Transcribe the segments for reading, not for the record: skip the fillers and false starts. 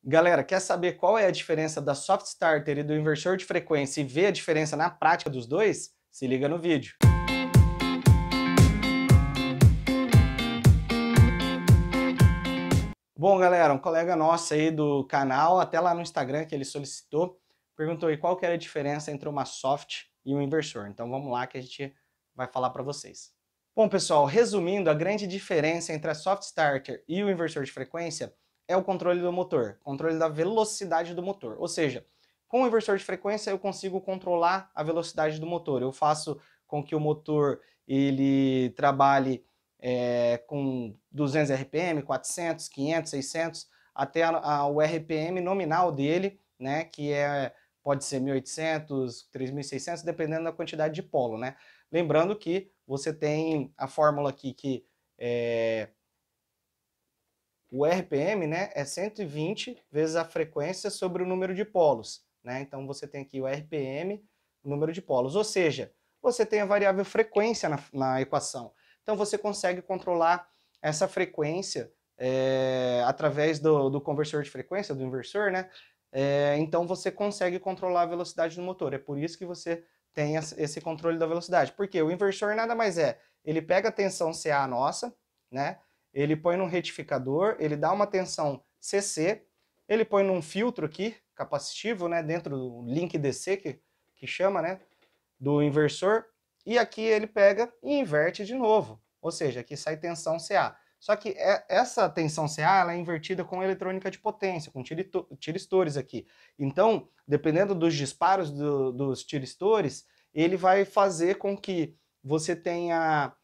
Galera, quer saber qual é a diferença da soft starter e do inversor de frequência e ver a diferença na prática dos dois? Se liga no vídeo. Bom, galera, um colega nosso aí do canal, até lá no Instagram que ele solicitou, perguntou aí qual que era a diferença entre uma soft e um inversor. Então vamos lá que a gente vai falar para vocês. Bom, pessoal, resumindo, a grande diferença entre a soft starter e o inversor de frequência é o controle do motor, controle da velocidade do motor. Ou seja, com o inversor de frequência eu consigo controlar a velocidade do motor. Eu faço com que o motor ele trabalhe com 200 RPM, 400, 500, 600, até o RPM nominal dele, né, que pode ser 1.800, 3.600, dependendo da quantidade de polo, né? Lembrando que você tem a fórmula aqui que o RPM, né, é 120 vezes a frequência sobre o número de polos, né? Então você tem aqui o RPM, o número de polos, ou seja, você tem a variável frequência na equação. Então você consegue controlar essa frequência através do conversor de frequência, do inversor, né? Então você consegue controlar a velocidade do motor. É por isso que você tem esse controle da velocidade. Porque o inversor nada mais é, ele pega a tensão CA nossa, né? Ele põe num retificador, ele dá uma tensão CC, ele põe num filtro aqui, capacitivo, né? Dentro do link DC, que chama, né? Do inversor, e aqui ele pega e inverte de novo. Ou seja, aqui sai tensão CA. Só que essa tensão CA ela é invertida com eletrônica de potência, com tiristores aqui. Então, dependendo dos disparos dos tiristores, ele vai fazer com que você tenha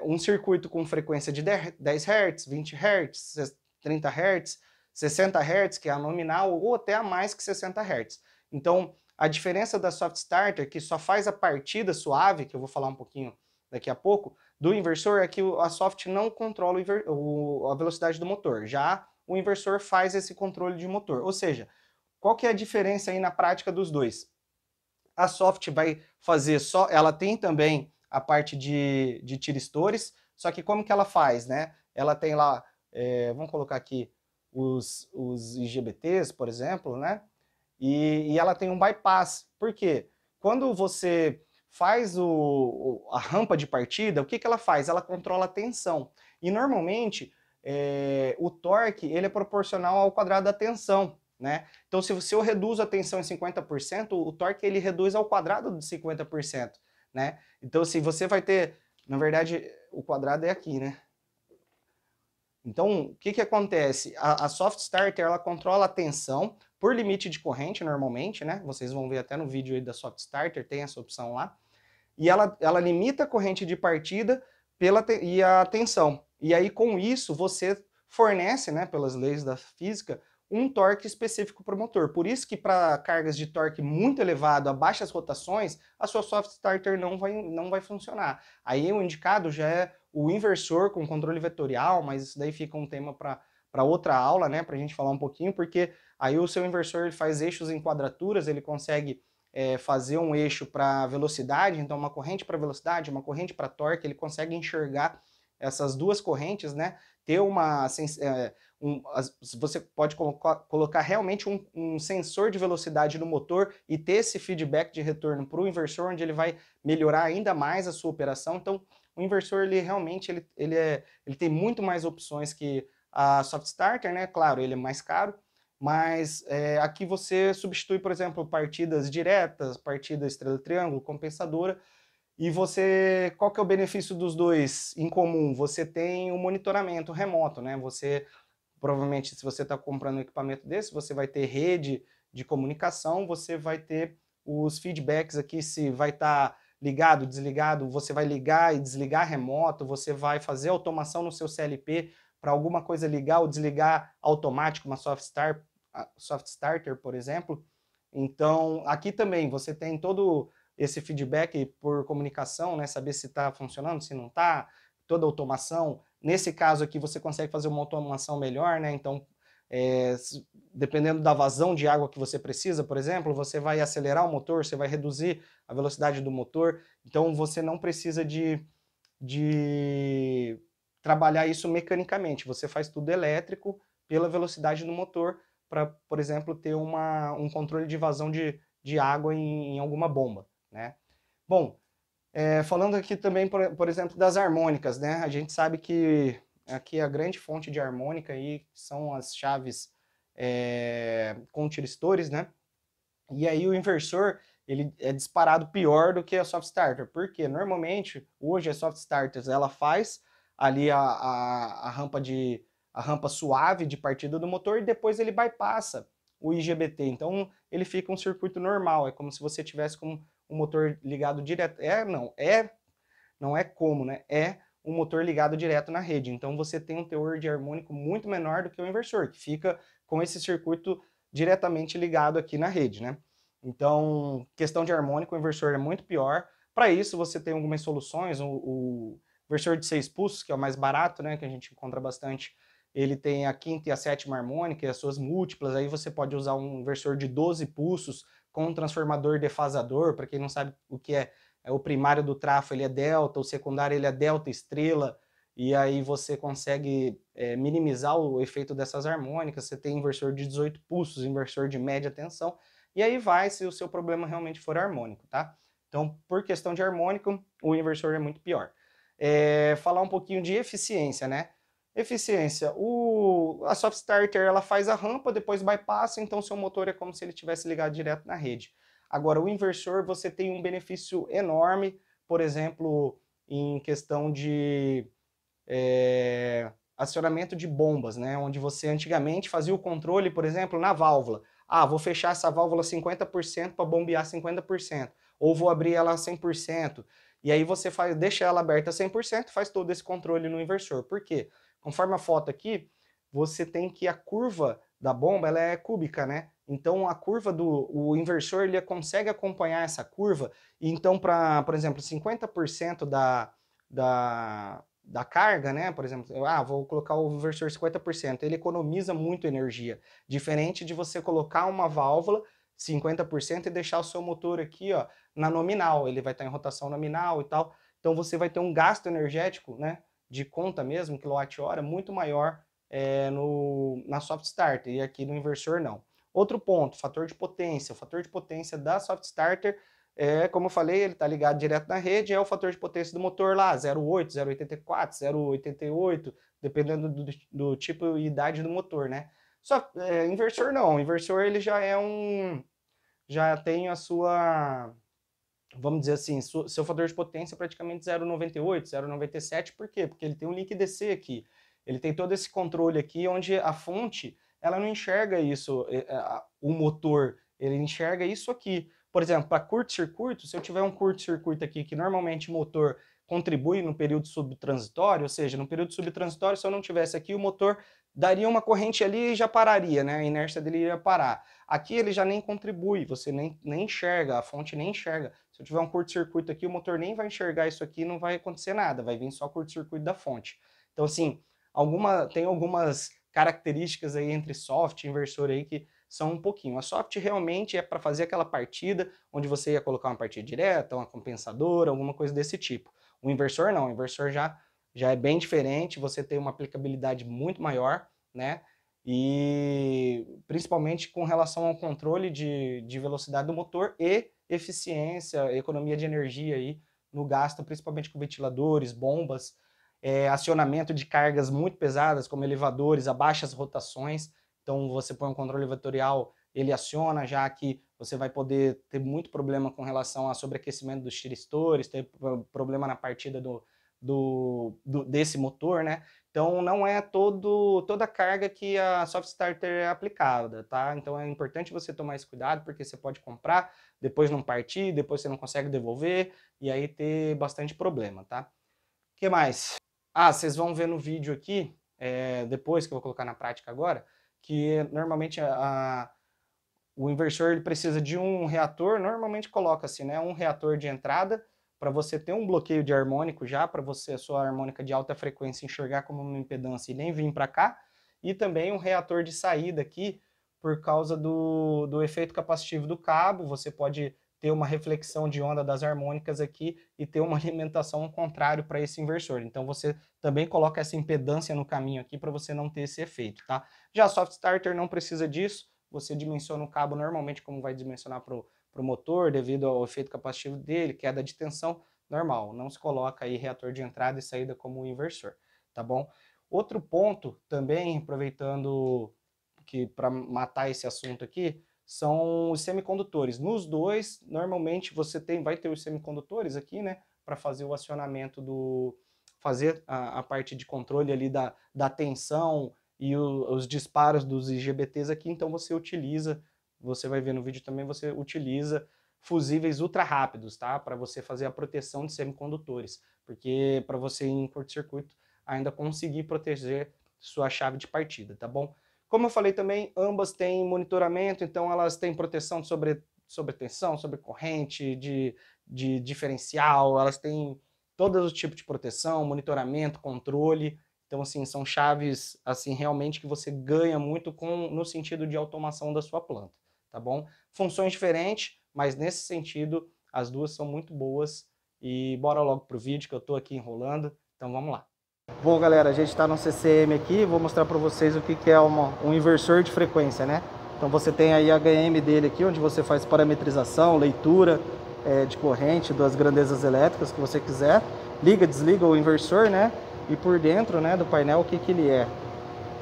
um circuito com frequência de 10 Hz, 20 Hz, 30 Hz, 60 Hz, que é a nominal, ou até a mais que 60 Hz. Então, a diferença da soft starter, que só faz a partida suave, que eu vou falar um pouquinho daqui a pouco, do inversor é que a soft não controla a velocidade do motor. Já o inversor faz esse controle de motor. Ou seja, qual que é a diferença aí na prática dos dois? A soft vai fazer só, ela tem também a parte de tiristores, só que como que ela faz, né? Ela tem lá, vamos colocar aqui os IGBTs, por exemplo, né? E ela tem um bypass. Por quê? Quando você faz a rampa de partida, o que ela faz? Ela controla a tensão. E normalmente o torque ele é proporcional ao quadrado da tensão. Né? Então, se eu reduzo a tensão em 50%, o torque ele reduz ao quadrado de 50%. Né? Então, se você vai ter, na verdade, o quadrado é aqui, né? Então, o que acontece? A soft starter ela controla a tensão por limite de corrente, normalmente, né? Vocês vão ver até no vídeo aí da soft starter, tem essa opção lá. E ela limita a corrente de partida e a tensão. E aí, com isso, você fornece, né, pelas leis da física, um torque específico para o motor. Por isso que para cargas de torque muito elevado, a baixas rotações, a sua soft starter não vai funcionar. Aí o indicado já é o inversor com controle vetorial, mas isso daí fica um tema para outra aula, né, para a gente falar um pouquinho, porque aí o seu inversor ele faz eixos em quadraturas, ele consegue fazer um eixo para velocidade, então uma corrente para velocidade, uma corrente para torque, ele consegue enxergar essas duas correntes, né? Ter você pode colocar realmente um sensor de velocidade no motor e ter esse feedback de retorno para o inversor, onde ele vai melhorar ainda mais a sua operação. Então, o inversor, ele realmente ele tem muito mais opções que a soft starter, né? Claro, ele é mais caro, mas aqui você substitui, por exemplo, partidas diretas, partida estrela-triângulo, compensadora, e qual que é o benefício dos dois em comum? Você tem um monitoramento remoto, né? Você, provavelmente, se você está comprando um equipamento desse, você vai ter rede de comunicação, você vai ter os feedbacks aqui, se vai estar ligado, desligado, você vai ligar e desligar remoto, você vai fazer automação no seu CLP para alguma coisa ligar ou desligar automático, uma soft starter, por exemplo. Então, aqui também você tem todo esse feedback por comunicação, né? Saber se está funcionando, se não está, toda automação. Nesse caso aqui, você consegue fazer uma automação melhor, né? Então, dependendo da vazão de água que você precisa, por exemplo, você vai acelerar o motor, você vai reduzir a velocidade do motor. Então, você não precisa de trabalhar isso mecanicamente. Você faz tudo elétrico pela velocidade do motor para, por exemplo, ter um controle de vazão de água em alguma bomba, né? Bom, falando aqui também, por exemplo, das harmônicas, né? A gente sabe que aqui a grande fonte de harmônica aí são as chaves com tiristores, né? E aí o inversor, ele é disparado pior do que a soft starter. Por quê? Normalmente, hoje a soft starters, ela faz ali a rampa suave de partida do motor e depois ele bypassa o IGBT. Então ele fica um circuito normal, é como se você tivesse com o motor ligado direto. Não é como, né? É um motor ligado direto na rede. Então você tem um teor de harmônico muito menor do que o inversor, que fica com esse circuito diretamente ligado aqui na rede, né? Então, questão de harmônico, o inversor é muito pior. Para isso, você tem algumas soluções. O inversor de 6 pulsos, que é o mais barato, né, que a gente encontra bastante, ele tem a quinta e a sétima harmônica e as suas múltiplas. Aí você pode usar um inversor de 12 pulsos com um transformador defasador. Para quem não sabe o que é o primário do trafo, ele é delta, o secundário ele é delta estrela, e aí você consegue minimizar o efeito dessas harmônicas. Você tem inversor de 18 pulsos, inversor de média tensão, e aí vai se o seu problema realmente for harmônico, tá? Então, por questão de harmônico, o inversor é muito pior. Falar um pouquinho de eficiência, né? Eficiência, a soft starter ela faz a rampa, depois bypassa, então seu motor é como se ele tivesse ligado direto na rede. Agora, o inversor, você tem um benefício enorme, por exemplo, em questão de acionamento de bombas, né? Onde você antigamente fazia o controle, por exemplo, na válvula. Ah, vou fechar essa válvula 50% para bombear 50%, ou vou abrir ela 100%. E aí você deixa ela aberta 100%, faz todo esse controle no inversor. Por quê? Conforme a foto aqui, você tem que a curva da bomba ela é cúbica, né? Então a curva o inversor ele consegue acompanhar essa curva. E então, por exemplo, 50% da carga, né? Por exemplo, vou colocar o inversor 50%, ele economiza muito energia. Diferente de você colocar uma válvula 50% e deixar o seu motor aqui, ó, na nominal. Ele vai estar em rotação nominal e tal. Então você vai ter um gasto energético, né? De conta mesmo, quilowatt-hora, muito maior na soft starter, e aqui no inversor não. Outro ponto, fator de potência. O fator de potência da soft starter, como eu falei, ele está ligado direto na rede, é o fator de potência do motor lá, 0,8, 0,84, 0,88, dependendo do tipo e idade do motor, né? Só inversor não, inversor ele já tem a sua, vamos dizer assim, seu fator de potência é praticamente 0,98, 0,97, por quê? Porque ele tem um link DC aqui, ele tem todo esse controle aqui, onde a fonte, ela não enxerga isso, o motor, ele enxerga isso aqui. Por exemplo, para curto-circuito, se eu tiver um curto-circuito aqui, que normalmente o motor contribui no período subtransitório, ou seja, no período subtransitório, se eu não tivesse aqui, o motor daria uma corrente ali e já pararia, né? A inércia dele iria parar. Aqui ele já nem contribui, você nem enxerga, a fonte nem enxerga. Se eu tiver um curto-circuito aqui, o motor nem vai enxergar isso aqui, não vai acontecer nada, vai vir só curto-circuito da fonte. Então, assim, tem algumas características aí entre soft e inversor aí que são um pouquinho. A soft realmente é para fazer aquela partida onde você ia colocar uma partida direta, uma compensadora, alguma coisa desse tipo. O inversor não, o inversor já é bem diferente, você tem uma aplicabilidade muito maior, né? E principalmente com relação ao controle de velocidade do motor e eficiência, economia de energia aí no gasto, principalmente com ventiladores, bombas, acionamento de cargas muito pesadas, como elevadores a baixas rotações. Então você põe um controle vetorial, ele aciona, já que você vai poder ter muito problema com relação a sobreaquecimento dos tiristores, ter problema na partida desse motor, né? Então não é toda a carga que a soft starter é aplicada, tá? Então é importante você tomar esse cuidado, porque você pode comprar, depois não partir, depois você não consegue devolver, e aí ter bastante problema, tá? O que mais? Vocês vão ver no vídeo aqui, depois que eu vou colocar na prática agora, que normalmente o inversor ele precisa de um reator, normalmente coloca assim, né? Um reator de entrada, para você ter um bloqueio de harmônico já, para você a sua harmônica de alta frequência enxergar como uma impedância e nem vir para cá, e também um reator de saída aqui, por causa do efeito capacitivo do cabo. Você pode ter uma reflexão de onda das harmônicas aqui e ter uma alimentação ao contrário para esse inversor. Então você também coloca essa impedância no caminho aqui para você não ter esse efeito, tá? Já a Soft Starter não precisa disso, você dimensiona o cabo normalmente como vai dimensionar para o motor, devido ao efeito capacitivo dele, queda de tensão, normal. Não se coloca aí reator de entrada e saída como inversor, tá bom? Outro ponto também, aproveitando que para matar esse assunto aqui, são os semicondutores. Nos dois, normalmente você vai ter os semicondutores aqui, né, para fazer o acionamento fazer a parte de controle ali da tensão e os disparos dos IGBTs aqui, então você vai ver no vídeo também, você utiliza fusíveis ultra rápidos, tá, para você fazer a proteção de semicondutores, porque para você em curto-circuito ainda conseguir proteger sua chave de partida, tá bom? Como eu falei também, ambas têm monitoramento, então elas têm proteção sobre tensão, sobre corrente, de diferencial, elas têm todo o tipo de proteção, monitoramento, controle. Então, assim, são chaves, assim, realmente que você ganha muito no sentido de automação da sua planta, tá bom? Funções diferentes, mas nesse sentido, as duas são muito boas. E bora logo pro vídeo que eu tô aqui enrolando, então vamos lá. Bom, galera, a gente está no CCM aqui, vou mostrar para vocês o que é um inversor de frequência, né? Então você tem aí a HM dele aqui, onde você faz parametrização, leitura de corrente das grandezas elétricas que você quiser. Liga, desliga o inversor, né? E por dentro, né, do painel, o que ele é.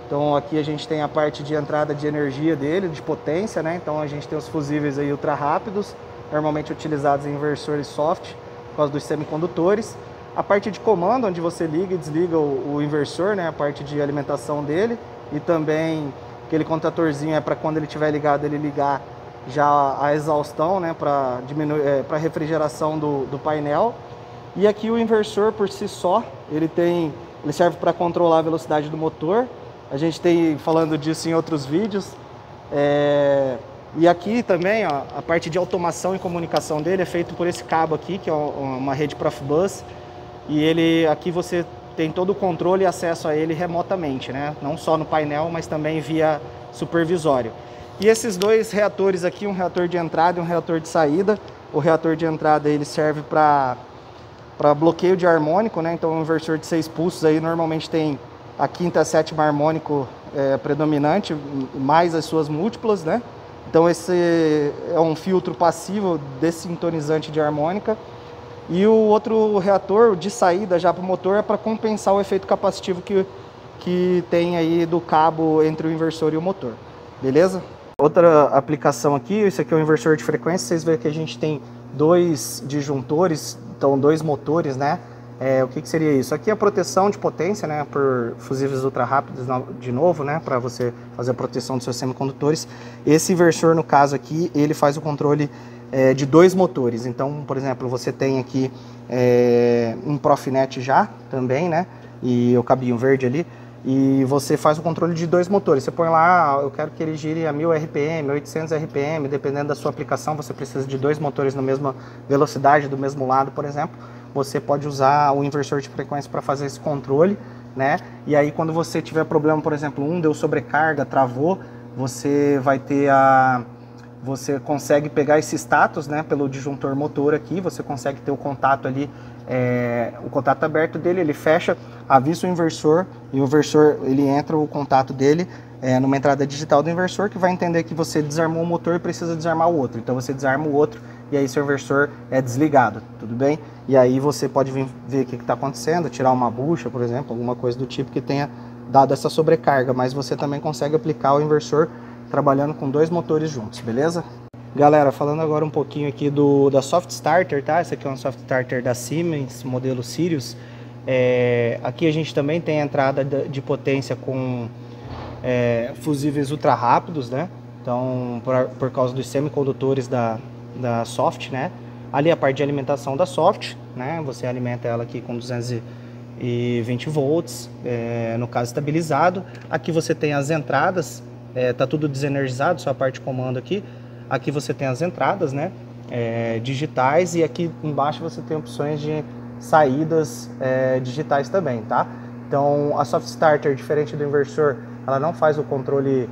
Então aqui a gente tem a parte de entrada de energia dele, de potência, né? Então a gente tem os fusíveis aí ultra rápidos, normalmente utilizados em inversores soft, por causa dos semicondutores. A parte de comando, onde você liga e desliga o inversor, né, a parte de alimentação dele, e também aquele contatorzinho é para quando ele estiver ligado, ele ligar já a exaustão, né, para diminuir, para refrigeração do painel. E aqui o inversor por si só, ele serve para controlar a velocidade do motor. A gente tem falando disso em outros vídeos. E aqui também, ó, a parte de automação e comunicação dele é feito por esse cabo aqui, que é uma rede Profibus. E aqui você tem todo o controle e acesso a ele remotamente, né? Não só no painel, mas também via supervisório. E esses dois reatores aqui, um reator de entrada e um reator de saída. O reator de entrada ele serve para bloqueio de harmônico, né? Então um inversor de 6 pulsos aí normalmente tem a quinta e a sétima harmônico predominante, mais as suas múltiplas, né? Então esse é um filtro passivo dessintonizante de harmônica. E o outro reator de saída já para o motor é para compensar o efeito capacitivo que tem aí do cabo entre o inversor e o motor, beleza? Outra aplicação aqui, esse aqui é o inversor de frequência, vocês veem que a gente tem dois disjuntores, então dois motores, né? O que seria isso? Aqui é a proteção de potência, né? Por fusíveis ultra rápidos de novo, né? Para você fazer a proteção dos seus semicondutores. Esse inversor, no caso aqui, ele faz o controle de dois motores. Então, por exemplo, você tem aqui um Profinet já também, né? E o cabinho verde ali. E você faz o controle de dois motores. Você põe lá, eu quero que ele gire a 1000 RPM, 800 RPM, dependendo da sua aplicação, você precisa de dois motores na mesma velocidade, do mesmo lado, por exemplo. Você pode usar o inversor de frequência para fazer esse controle, né? E aí quando você tiver problema, por exemplo, deu sobrecarga, travou, você vai ter você consegue pegar esse status, né, pelo disjuntor motor aqui, você consegue ter o contato ali, o contato aberto dele, ele fecha, avisa o inversor, e o inversor, ele entra o contato dele numa entrada digital do inversor, que vai entender que você desarmou o motor e precisa desarmar o outro. Então você desarma o outro, e aí seu inversor é desligado, tudo bem? E aí você pode vir ver o que está acontecendo, tirar uma bucha, por exemplo, alguma coisa do tipo que tenha dado essa sobrecarga, mas você também consegue aplicar o inversor trabalhando com dois motores juntos, beleza? Galera, falando agora um pouquinho aqui da Soft Starter, tá? Essa aqui é uma Soft Starter da Siemens, modelo Sirius. Aqui a gente também tem a entrada de potência com fusíveis ultra rápidos, né? Então, por causa dos semicondutores da Soft, né? Ali a parte de alimentação da Soft, né? Você alimenta ela aqui com 220 volts, no caso estabilizado. Aqui você tem as entradas. Tá tudo desenergizado, só a parte de comando aqui. Aqui você tem as entradas, né, digitais, e aqui embaixo você tem opções de saídas digitais também, tá? Então a Soft Starter, diferente do inversor, ela não faz o controle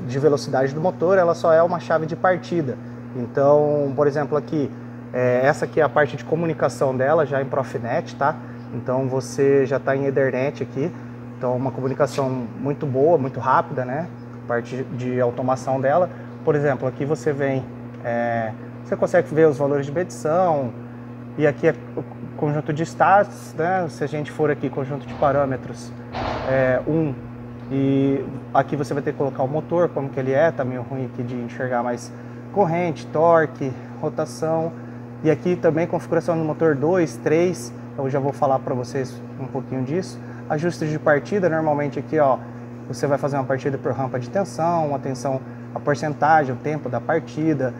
de velocidade do motor, ela só é uma chave de partida. Então, por exemplo, aqui, essa aqui é a parte de comunicação dela, já em Profinet, tá? Então você já está em Ethernet aqui, então uma comunicação muito boa, muito rápida, né? Parte de automação dela. Por exemplo, aqui você vem, você consegue ver os valores de medição, e aqui é o conjunto de stats, né? Se a gente for aqui, conjunto de parâmetros, e aqui você vai ter que colocar o motor, como que ele é, tá meio ruim aqui de enxergar, mas corrente, torque, rotação, e aqui também configuração do motor 2, 3, eu já vou falar para vocês um pouquinho disso. Ajustes de partida, normalmente aqui, ó, você vai fazer uma partida por rampa de tensão, a porcentagem, o tempo da partida,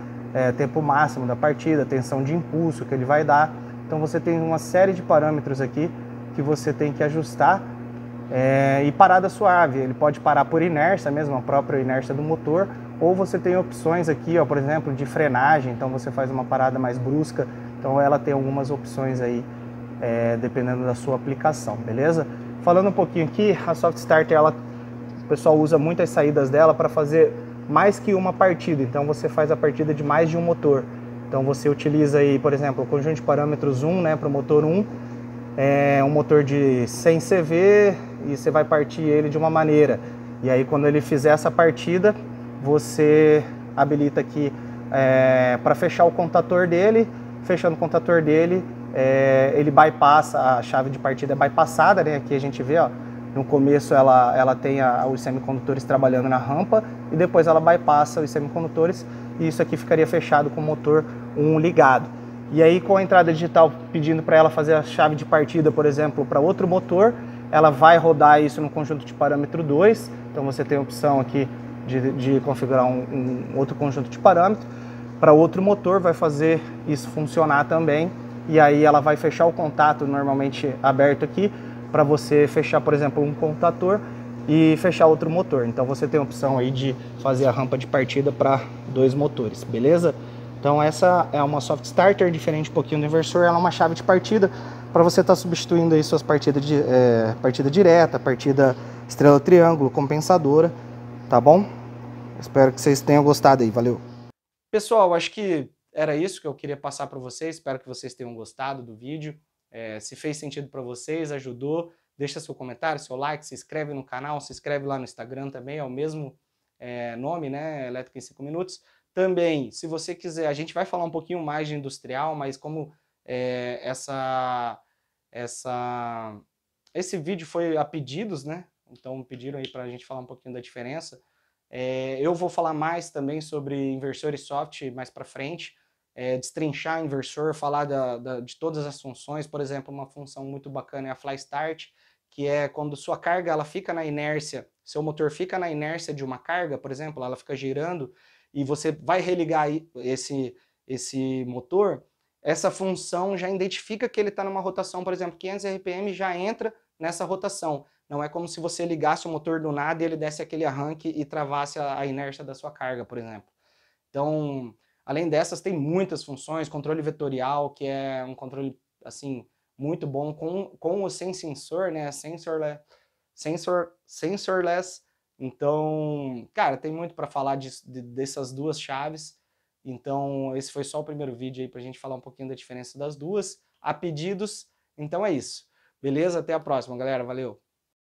tempo máximo da partida, tensão de impulso que ele vai dar. Então você tem uma série de parâmetros aqui que você tem que ajustar. E parada suave, ele pode parar por inércia mesmo, a própria inércia do motor, ou você tem opções aqui, ó, por exemplo, de frenagem, então você faz uma parada mais brusca, então ela tem algumas opções aí, dependendo da sua aplicação, beleza? Falando um pouquinho aqui, a Soft Starter, o pessoal usa muito as saídas dela para fazer mais que uma partida, então você faz a partida de mais de um motor. Então você utiliza aí, por exemplo, o conjunto de parâmetros 1, né, para o motor 1, um motor de 100 CV, e você vai partir ele de uma maneira. E aí quando ele fizer essa partida, você habilita aqui para fechar o contator dele. Fechando o contator dele, ele bypassa, a chave de partida é bypassada, né? Aqui a gente vê, ó, no começo ela tem os semicondutores trabalhando na rampa, e depois ela bypassa os semicondutores, e isso aqui ficaria fechado com o motor 1 ligado. E aí, com a entrada digital pedindo para ela fazer a chave de partida, por exemplo, para outro motor, ela vai rodar isso no conjunto de parâmetro 2. Então você tem a opção aqui de configurar um outro conjunto de parâmetros. Para outro motor vai fazer isso funcionar também. E aí ela vai fechar o contato normalmente aberto aqui, para você fechar, por exemplo, um contator e fechar outro motor. Então você tem a opção aí de fazer a rampa de partida para 2 motores, beleza? Então essa é uma Soft Starter, diferente um pouquinho do inversor, ela é uma chave de partida para você estar substituindo aí suas partidas de partida direta, partida estrela triângulo, compensadora, tá bom? Espero que vocês tenham gostado aí, valeu! Pessoal, acho que era isso que eu queria passar para vocês, espero que vocês tenham gostado do vídeo. Se fez sentido para vocês, ajudou, deixa seu comentário, seu like, se inscreve no canal, se inscreve lá no Instagram também, é o mesmo nome, né, Elétrica em 5 Minutos. Também, se você quiser, a gente vai falar um pouquinho mais de industrial, mas como esse vídeo foi a pedidos, né? Então pediram aí para a gente falar um pouquinho da diferença. Eu vou falar mais também sobre inversor e soft mais para frente, destrinchar inversor, falar de todas as funções. Por exemplo, uma função muito bacana é a Fly Start, que é quando sua carga ela fica na inércia, seu motor fica na inércia de uma carga, por exemplo, ela fica girando, e você vai religar esse motor, essa função já identifica que ele está numa rotação, por exemplo, 500 RPM, já entra nessa rotação. Não é como se você ligasse o motor do nada e ele desse aquele arranque e travasse a inércia da sua carga, por exemplo. Então, além dessas, tem muitas funções, controle vetorial, que é um controle, assim, muito bom, com o sem sensor, né, sensorless. Então, cara, tem muito para falar dessas duas chaves. Então, esse foi só o primeiro vídeo aí pra gente falar um pouquinho da diferença das duas, a pedidos. Então é isso. Beleza? Até a próxima, galera. Valeu!